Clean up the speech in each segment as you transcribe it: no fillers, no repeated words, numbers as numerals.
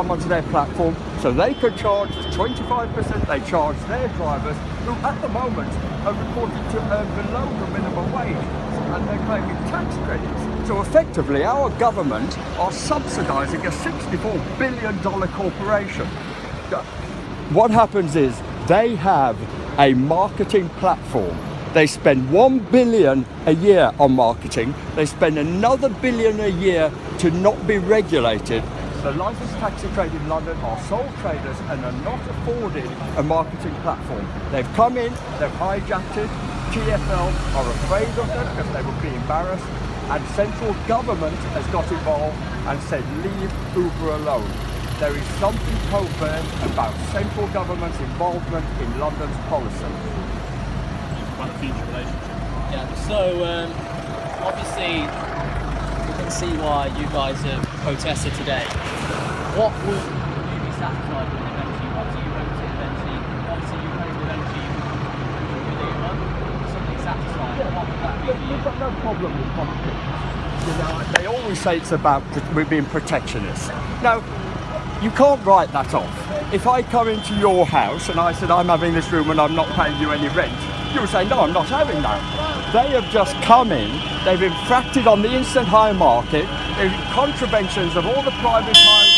come onto their platform, so they can charge 25%. They charge their drivers, who at the moment are reported to earn below the minimum wage, and they're claiming tax credits. So effectively, our government are subsidising a $64 billion corporation. What happens is they have a marketing platform. They spend $1 billion a year on marketing. They spend another $1 billion a year to not be regulated. The licensed taxi trade in London are sole traders and are not afforded a marketing platform. They've come in, they've hijacked it. TfL are afraid of them because they would be embarrassed. And central government has got involved and said, leave Uber alone. There is something covert about central government's involvement in London's policy. About the future relationship. Yeah, so obviously we can see why you guys have protested today. What would you be satisfied with eventually? Once you wrote it eventually, obviously you hope eventually you will do something satisfying. What would that be for you? We've got no problem with politics. You know, they always say it's about we're being protectionist. Now, you can't write that off. If I come into your house and I said I'm having this room and I'm not paying you any rent, you would say, no, I'm not having that. They have just come in, they've infracted on the instant hire market, they're in contraventions of all the private hire,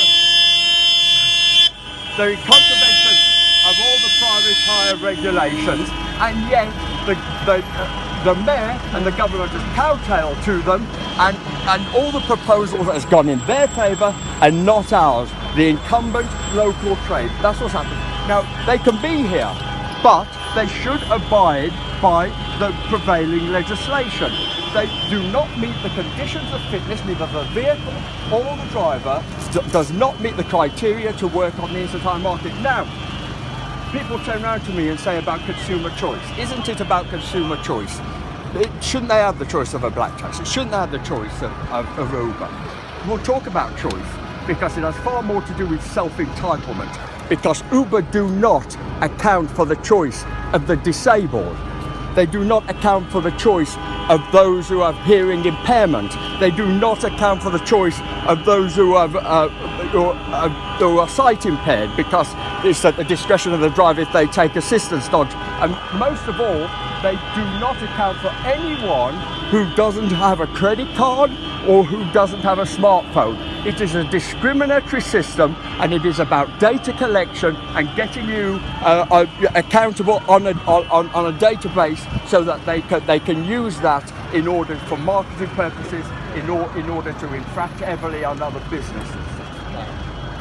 they're in contraventions of all the private hire regulations, and yet the mayor and the government has kowtowed to them, and all the proposals has gone in their favour and not ours, the incumbent local trade. That's what's happened. Now, they can be here, but they should abide by the prevailing legislation. They do not meet the conditions of fitness, neither the vehicle or the driver does not meet the criteria to work on the instant hire market. Now, people turn around to me and say about consumer choice. Isn't it about consumer choice? Shouldn't they have the choice of a black taxi? Shouldn't they have the choice of Uber? We'll talk about choice because it has far more to do with self-entitlement, because Uber do not account for the choice of the disabled. They do not account for the choice of those who have hearing impairment. They do not account for the choice of those who are sight impaired, because it's at the discretion of the driver if they take assistance dogs. And most of all, they do not account for anyone who doesn't have a credit card or who doesn't have a smartphone. It is a discriminatory system, and it is about data collection and getting you accountable on a database so that they can use that in order for marketing purposes, in order to infract heavily on other businesses.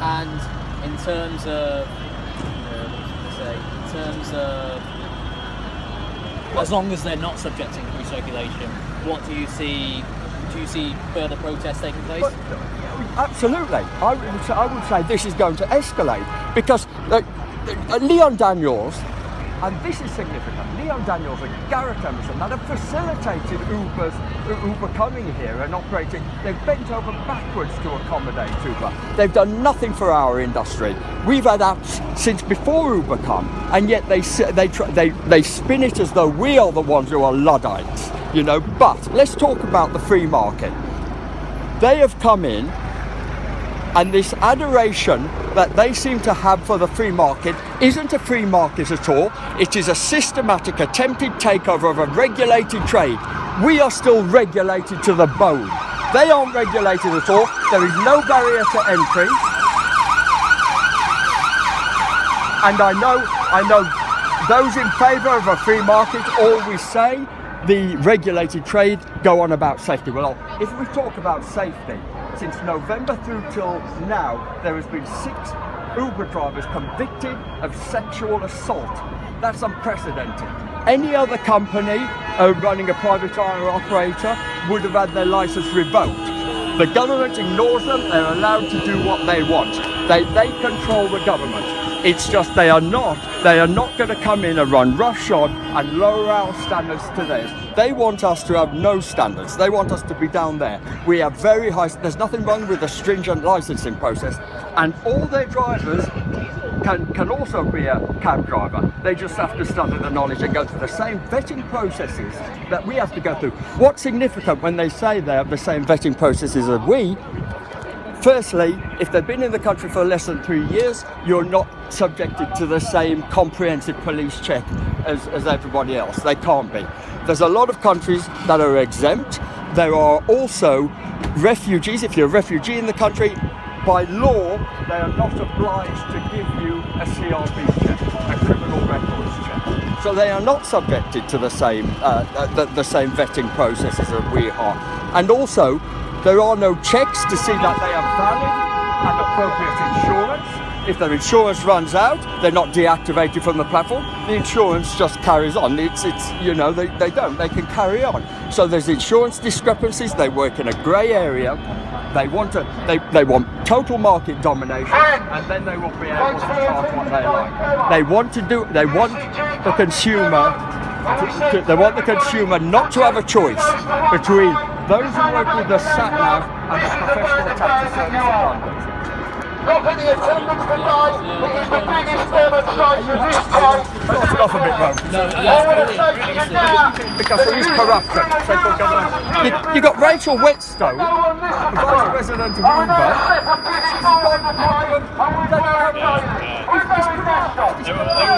And in terms of, as long as they're not subjecting recirculation, what do you see? Do you see further protests taking place? Absolutely. I would say this is going to escalate, because Leon Daniels, and this is significant, Leon Daniels and Gareth Emerson that have facilitated Uber coming here and operating, they've bent over backwards to accommodate Uber. They've done nothing for our industry. We've had apps since before Uber come, and yet they spin it as though we are the ones who are Luddites, you know. But let's talk about the free market. They have come in, and this adoration that they seem to have for the free market isn't a free market at all. It is a systematic attempted takeover of a regulated trade. We are still regulated to the bone. They aren't regulated at all. There is no barrier to entry. And I know those in favour of a free market always say the regulated trade go on about safety. Well, if we talk about safety, since November through till now, there has been 6 Uber drivers convicted of sexual assault. That's unprecedented. Any other company running a private hire operator would have had their license revoked. The government ignores them. They're allowed to do what they want. They control the government. It's just they are not going to come in and run roughshod and lower our standards to theirs. They want us to have no standards. They want us to be down there. We have very high, there's nothing wrong with the stringent licensing process, and all their drivers can also be a cab driver. They just have to study the knowledge and go through the same vetting processes that we have to go through. What's significant when they say they have the same vetting processes as we, Firstly, if they've been in the country for less than 3 years, you're not subjected to the same comprehensive police check as everybody else. They can't be. There's a lot of countries that are exempt. There are also refugees. If you're a refugee in the country, by law, they are not obliged to give you a CRB check, a criminal records check. So they are not subjected to the same vetting processes that we are. And also, there are no checks to see that they are valid and appropriate insurance. If their insurance runs out, they're not deactivated from the platform. The insurance just carries on. It's you know, they don't. They can carry on. So there's insurance discrepancies. They work in a grey area. They want total market domination, and then they will be able to charge what they like. They want the consumer not to have a choice between those who work with the sat-nav and the professional taxi service in London. Not for the attendance tonight, it is the biggest demonstration this time. Got it off a bit, Ron. No, yeah, brilliant. Because there is corruption. Central government. You got Rachel Whetstone, the Vice President of Uber. They were